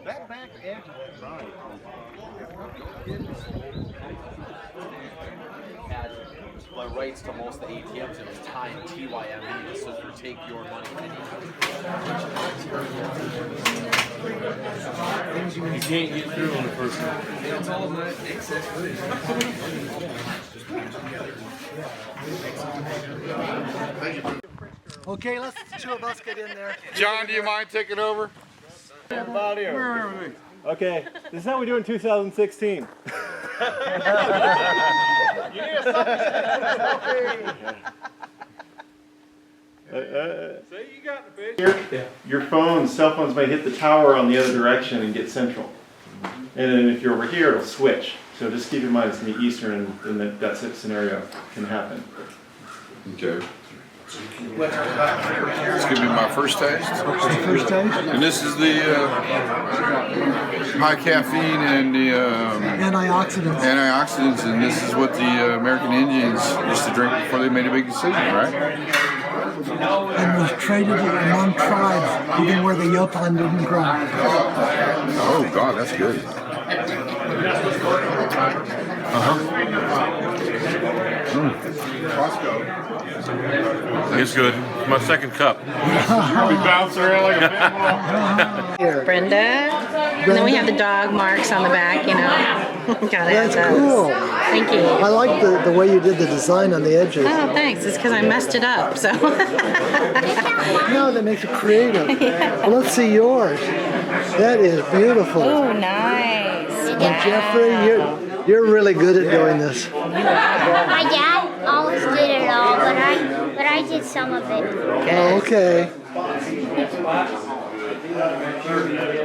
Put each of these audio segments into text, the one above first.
That back edge of that drawing. Had my rights to most of the ATMs. It was tying TYME, this is for take your money anytime. You can't get through on the first one. It's all my excess footage. Okay, let's the two of us get in there. John, do you mind taking over? About here. Where are we? Okay, this is how we do in 2016. You need a Say you got the fish. Your cell phones may hit the tower on the other direction and get central. And then if you're over here, it'll switch. So just keep in mind it's in the eastern and that scenario can happen. Okay. This could be my first taste. First taste? And this is the high caffeine and the antioxidants, and this is what the American Indians used to drink before they made a big decision, right? And was traded among tribes, even where the Yopon didn't grow. Oh God, that's good. It's good. My second cup. We bounce around like a pinball. Brenda. And then we have the dog marks on the back, you know. Gotta have That's those. cool. Thank you. I like the way you did the design on the edges. Oh, thanks. It's because I messed it up, so. No, that makes it creative. Well, let's see yours. That is beautiful. Oh, nice. And Jeffrey, you're really good at doing this. My dad always did it all, but I did some of it. Oh, okay.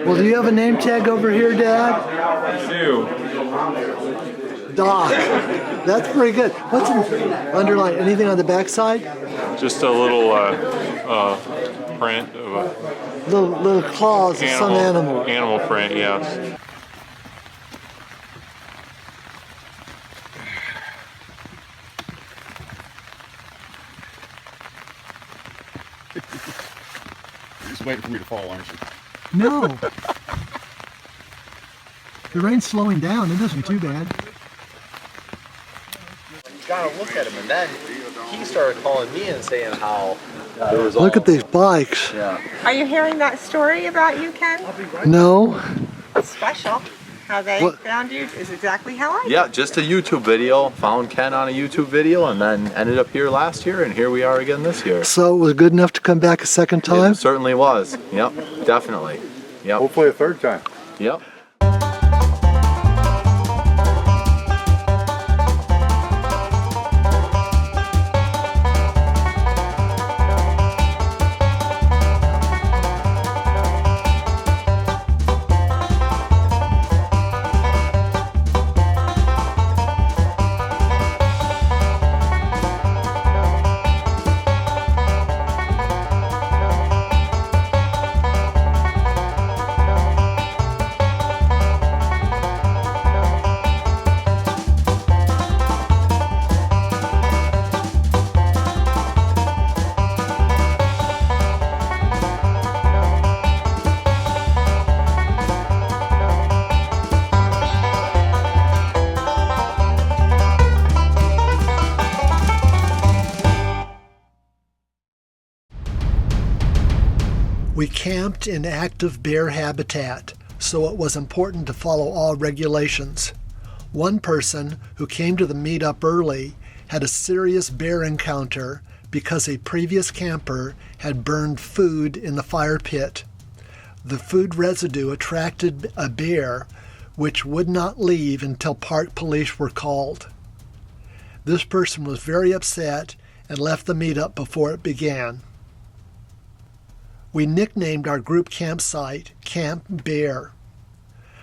Well, do you have a name tag over here, Dad? I do. Doc. That's pretty good. What's underline? Anything on the back side? Just a little print of a Little claws of some animal. Animal print, yes. You're just waiting for me to fall, aren't you? No. The rain's slowing down. It isn't too bad. You gotta look at him, and then he started calling me and saying how there was all... Look at these bikes. Yeah. Are you hearing that story about you, Ken? No. It's special. How they found you is exactly how I did. Yeah, just a YouTube video. Found Ken on a YouTube video, and then ended up here last year, and here we are again this year. So it was good enough to come back a second time? It certainly was. Yep, definitely. Yep. Hopefully a third time. Yep. We camped in active bear habitat, so it was important to follow all regulations. One person who came to the meetup early had a serious bear encounter because a previous camper had burned food in the fire pit. The food residue attracted a bear, which would not leave until park police were called. This person was very upset and left the meetup before it began. We nicknamed our group campsite Camp Bear.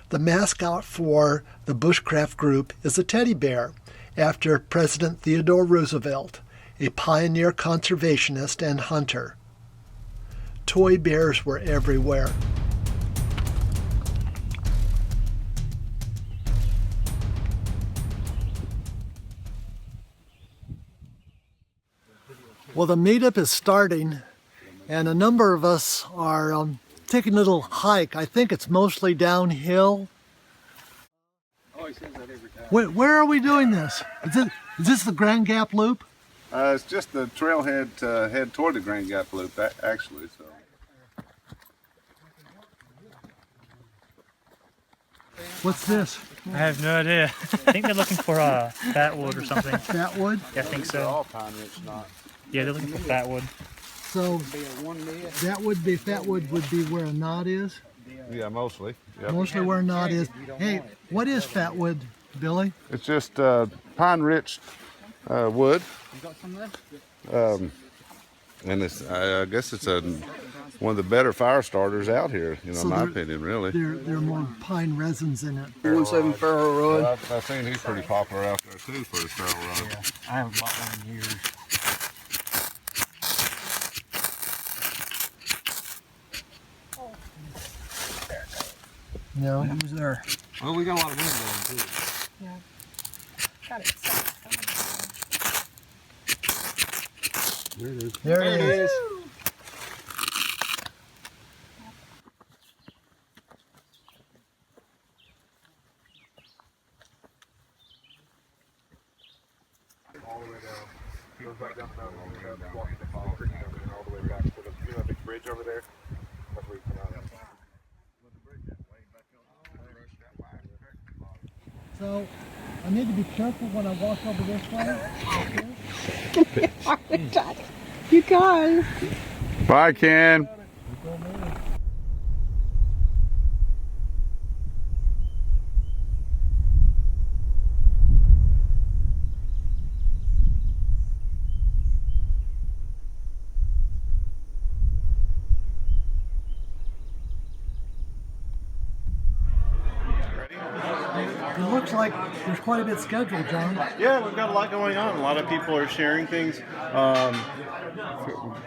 The mascot for the Bushcraft group is a teddy bear, after President Theodore Roosevelt, a pioneer conservationist and hunter. Toy bears were everywhere. Well, the meetup is starting, and a number of us are taking a little hike. I think it's mostly downhill. Oh, he says that every time. Where are we doing this? Is this the Grand Gap Loop? It's just the trailhead to head toward the Grand Gap Loop, actually. So. What's this? I have no idea. I think they're looking for fatwood or something. Fatwood? Yeah, I think They're so. all pine rich knots. Yeah, they're looking for fatwood. So that would be fatwood would be where a knot is? Yeah, mostly. Yep. Mostly where a knot is. Hey, what is fatwood, Billy? It's just pine rich wood. And it's, I guess it's one of the better fire starters out here, you know, So in my opinion, really. There are more pine resins in it. 1-7 Ferro Rod. I've seen he's pretty popular out there too for his ferro rod. Yeah, I haven't bought one in years. No. Who's there? Well, we got a lot of wind blowing too. Yeah. Got it. There it is. There it is. All the way down. Goes back down the mountain, walking the fall, and all the way back to the, you know, the big bridge over there. That's where you come out. So I need to be careful when I walk over this way. You guys. Bye, Ken. It looks like there's quite a bit scheduled, John. Yeah, we've got a lot going on. A lot of people are sharing things.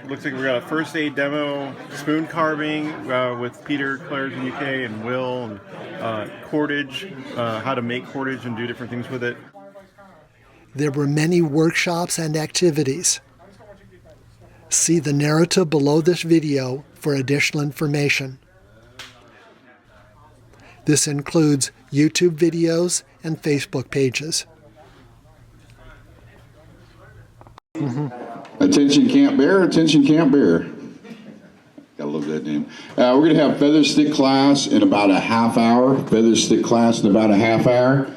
Looks like we got a first aid demo, spoon carving with Peter, Claire's in UK, and Will, and cordage, how to make cordage and do different things with it. There were many workshops and activities. See the narrative below this video for additional information. This includes YouTube videos and Facebook pages. Attention Camp Bear, attention Camp Bear. Gotta love that name. We're gonna have feather stick class in about a half hour. Feather stick class in about a half hour.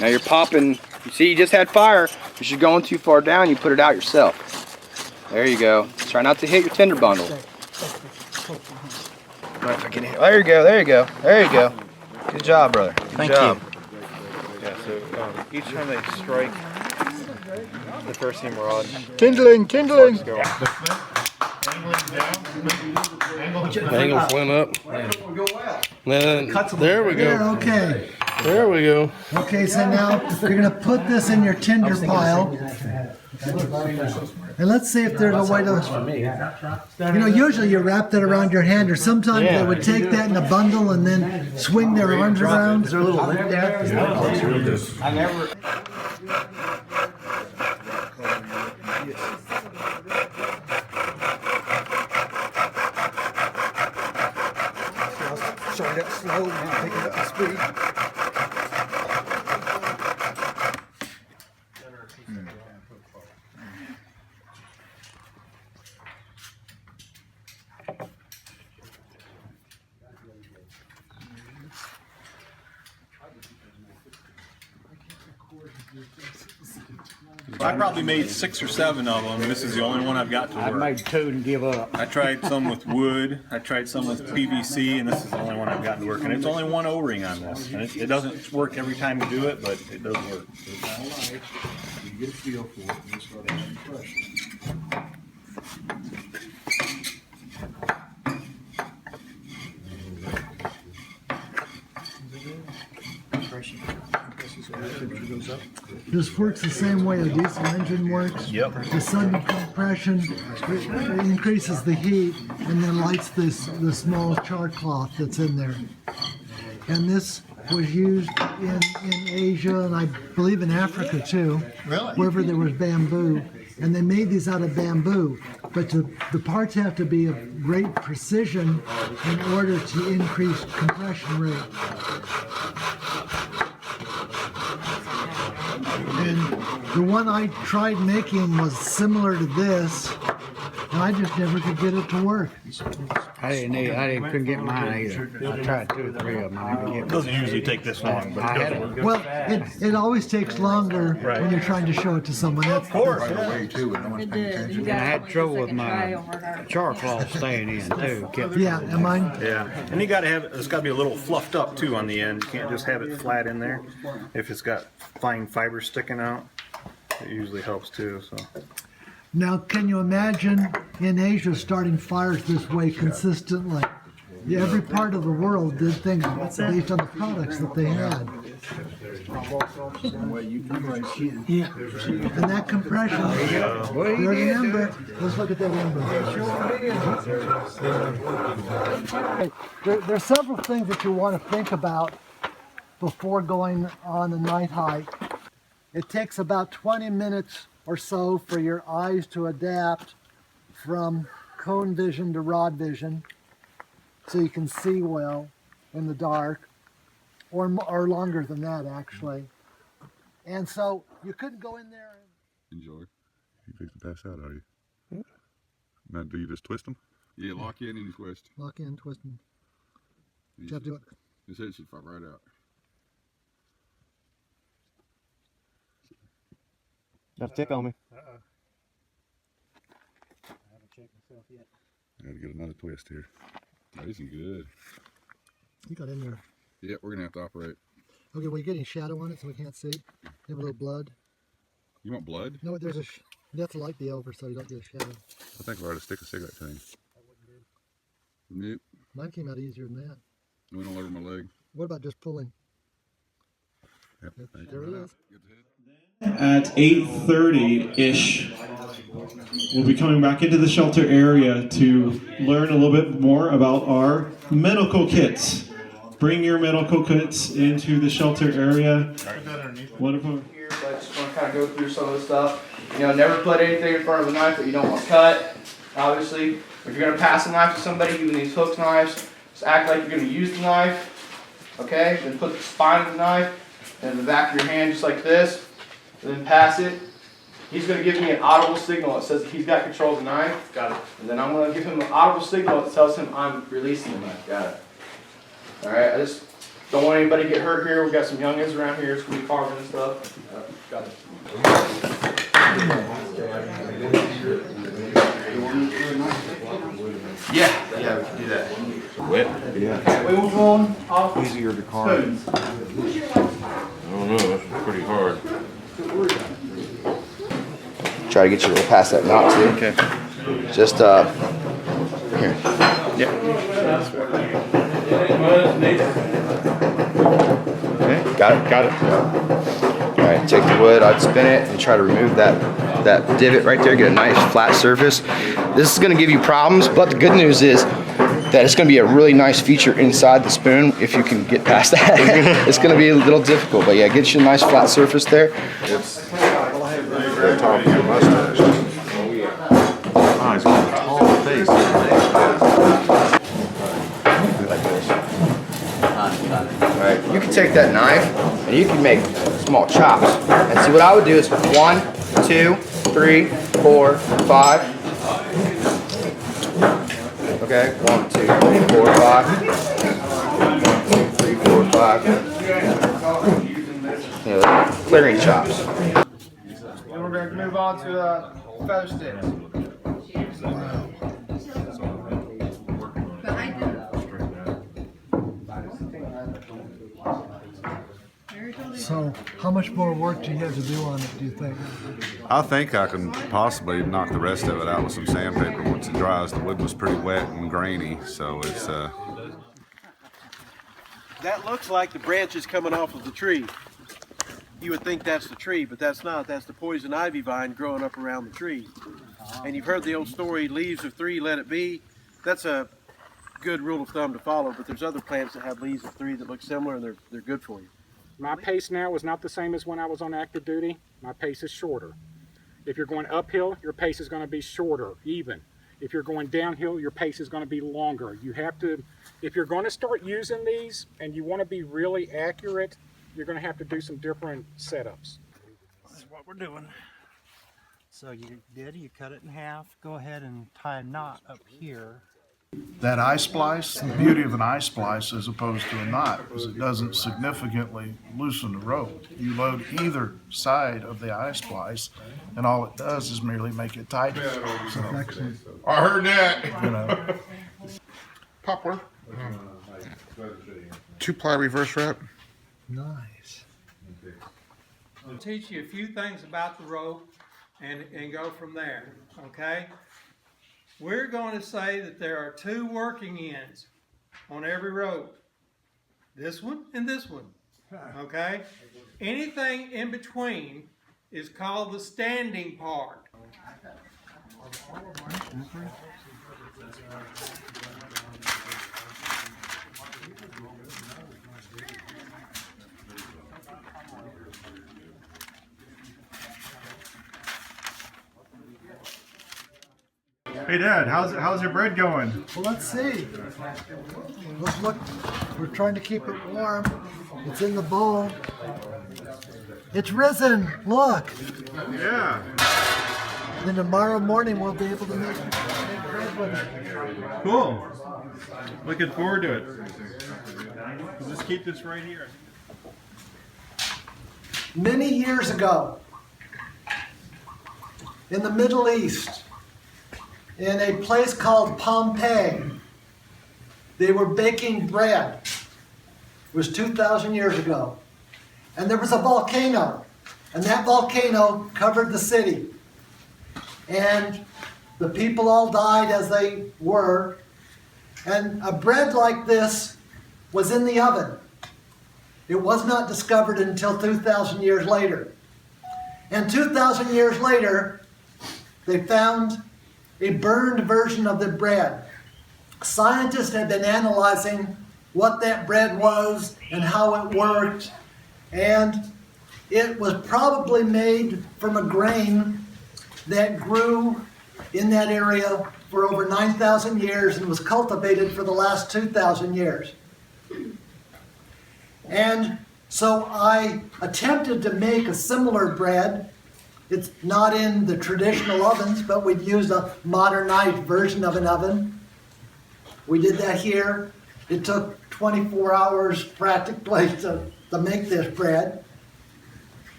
Now you're popping, you see you just had fire. If you're going too far down, you put it out yourself. There you go. Try not to hit your tinder bundle. If I can hit, there you go, there you go, there you go. Good job, brother. Good job. Yeah, so each time they strike the first seam rod, Kindling, kindling. Angle went up. Then, there we There, go. okay. There we go. Okay, so now you're going to put this in your tinder pile. And let's see if there's a way to, you know, usually you wrap that around your hand, or sometimes they would take that in a bundle and then swing their arms around. Is there a little lip there? I never. Start it slow and pick it up to speed. I probably made 6 or 7 of them, and this is the only one I've got to work. I made 2 and give up. I tried some with wood, I tried some with PVC, and this is the only one I've gotten to work. And it's only one O-ring on this. And it doesn't work every time you do it, but it does work. You get a feel for it and you start asking questions. This works the same way a diesel engine works. Yep. The sudden compression increases the heat and then lights the small char cloth that's in there. And this was used in Asia and I believe in Africa too. Really? Wherever there was bamboo. and they made these out of bamboo, but the parts have to be of great precision in order to increase compression rate. And the one I tried making was similar to this, and I just never could get it to work. Couldn't get mine either. I tried 2 or 3 of them. I didn't get It doesn't usually take this long, but it does work. Well, it always takes longer when you're trying to show it to someone. That's Of course. And I had trouble with my charcoal staying in too. Yeah, and mine. Yeah, and you got to have it's got to be a little fluffed up too on the end. You can't just have it flat in there. If it's got fine fibers sticking out, it usually helps too. So. Now, can you imagine in Asia starting fires this way consistently? Yeah, every part of the world did things based on the products that they had. Yeah. And that compression, there's an ember. Let's look at that ember. There's several things that you want to think about before going on a night hike. It takes about 20 minutes or so for your eyes to adapt from cone vision to rod vision, so you can see well in the dark, or longer than that actually. And so you couldn't go in there and enjoy. You fix to pass out, are you? Yeah. Now, do you just twist them? Yeah, lock in and you twist. Lock in, twist them. You have to do it. His head should fall right out. Got a tick on me. I haven't checked myself yet. I gotta get another twist here. That isn't good. You got in there. Yeah, we're gonna have to operate. Okay, well, you're getting shadow on it so we can't see. You have a little blood. You want blood? No, there's you have to light the over so you don't get a shadow. I think we're to stick a cigarette to him. Nope. Mine came out easier than that. Went all over my leg. What about just pulling? Yep. There it is. At 8:30-ish, we'll be coming back into the shelter area to learn a little bit more about our medical kits. Bring your medical kits into the shelter area. Wonderful. Here, but I just want to kind of go through some of the stuff. You know, never put anything in front of a knife that you don't want to cut. Obviously, if you're going to pass a knife to somebody using these hook knives, just act like you're going to use the knife. Okay, then put the spine of the knife in the back of your hand just like this. And then pass it. He's going to give me an audible signal that says that he's got control of the knife. Got it. And then I'm going to give him an audible signal that tells him I'm releasing the knife. Got it. Alright, I just don't want anybody to get hurt here. We've got some youngins around here. It's going to be carving and stuff. Got it. Yeah, we can do that. Wet? Yeah. We will go on off easier to carve. I don't know, that's pretty hard. Try to get you a little past that knot too. Okay. Just here. Yeah. Okay. Got it. Got it. All right. Take the wood. I'd spin it and try to remove that divot right there. Get a nice flat surface. This is going to give you problems, but the good news is that it's going to be a really nice feature inside the spoon if you can get past that. It's going to be a little difficult, but yeah, get you a nice flat surface there. It's very tall for your mustache. Oh, he's got a tall face. Like this. Alright, you can take that knife and you can make small chops. And see what I would do is 1, 2, 3, 4, 5. Okay, 1, 2, 3, 4, 5. 1, 2, 3, 4, 5. Yeah, clearing chops. And we're going to move on to feather sticks. So, how much more work do you have to do on it, do you think? I think I can possibly knock the rest of it out with some sandpaper once it dries. The wood was pretty wet and grainy, so it's That looks like the branches coming off of the tree. You would think that's the tree, but that's not. That's the poison ivy vine growing up around the tree. And you've heard the old story, leaves of 3, let it be. That's a good rule of thumb to follow, but there's other plants that have leaves of 3 that look similar, and they're good for you. My pace now is not the same as when I was on active duty. My pace is shorter. If you're going uphill, your pace is going to be shorter, even. If you're going downhill, your pace is going to be longer. You have to, if you're going to start using these and you want to be really accurate, you're going to have to do some different setups. This is what we're doing. So you cut it in half. Go ahead and tie a knot up here. That eye splice, the beauty of an eye splice as opposed to a knot is it doesn't significantly loosen the rope. You load either side of the eye splice and all it does is merely make it tighter. So, I heard that. you know, Poplar. 2-ply reverse wrap. Nice. I'll teach you a few things about the rope and go from there, okay? We're going to say that there are 2 working ends on every rope. This one and this one, okay? Anything in between is called the standing part. Hey Dad, how's your bread going? Well, let's see. Let's look. We're trying to keep it warm. It's in the bowl. It's risen. Look. Yeah. Then tomorrow morning we'll be able to make bread with it. Cool. Looking forward to it. Let's just keep this right here. Many years ago, in the Middle East, in a place called Pompeii, they were baking bread. It was 2,000 years ago. And there was a volcano, and that volcano covered the city. And the people all died as they were, and a bread like this was in the oven. It was not discovered until 2,000 years later. And 2,000 years later, they found a burned version of the bread. Scientists had been analyzing what that bread was and how it worked, and it was probably made from a grain that grew in that area for over 9,000 years and was cultivated for the last 2,000 years. And so I attempted to make a similar bread. It's not in the traditional ovens, but we've used a modernized version of an oven. We did that here. It took 24 hours practically to make this bread.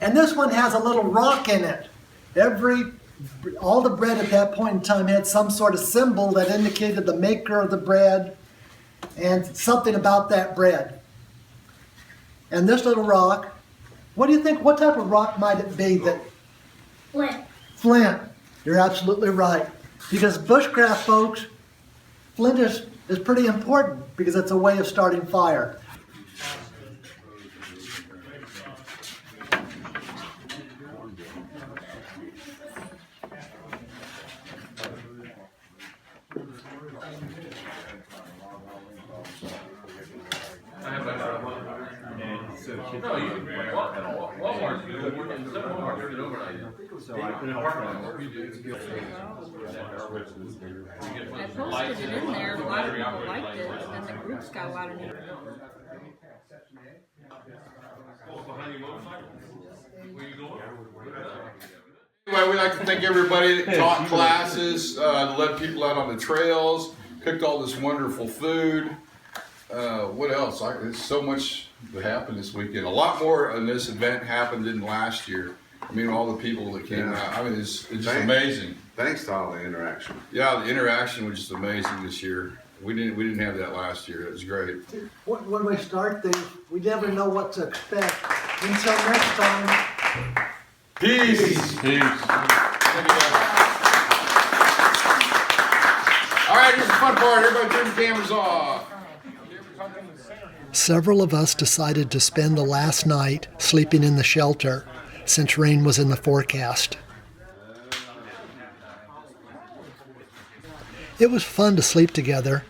And this one has a little rock in it. All the bread at that point in time had some sort of symbol that indicated the maker of the bread and something about that bread. And this little rock, what do you think, what type of rock might it be that? Flint. Flint. You're absolutely right. Because bushcraft, folks, flint is pretty important because it's a way of starting fire. No, you can Walmart's good. Walmart's good overnight. I posted it in there, a lot of people liked it, but then the groups got a lot of new. Anyway, we'd like to thank everybody that taught classes, led people out on the trails, cooked all this wonderful food. What else? There's so much that happened this weekend. A lot more in this event happened than last year. I mean, all the people that came out. I mean, it's just amazing. Thanks to all the interaction. Yeah, the interaction was just amazing this year. We didn't have that last year. It was great. When we start things, we never know what to expect. Until next time. Peace. Peace. All right, here's the fun part. Everybody turn the cameras off. Several of us decided to spend the last night sleeping in the shelter since rain was in the forecast. It was fun to sleep together,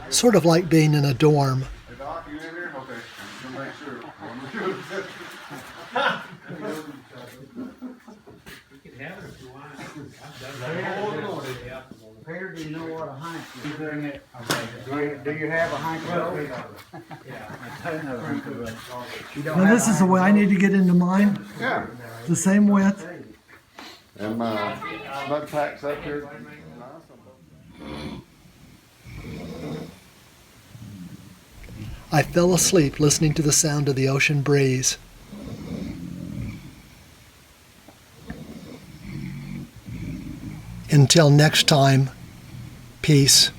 sort of like being in a dorm. Hey, Doc, you in here? Okay. We'll make sure. you know what a hank is. Do you have a hank rope? Now this is the way I need to get into mine. Yeah. The same width. And my mud pack's up here. I fell asleep listening to the sound of the ocean breeze. Until next time, peace.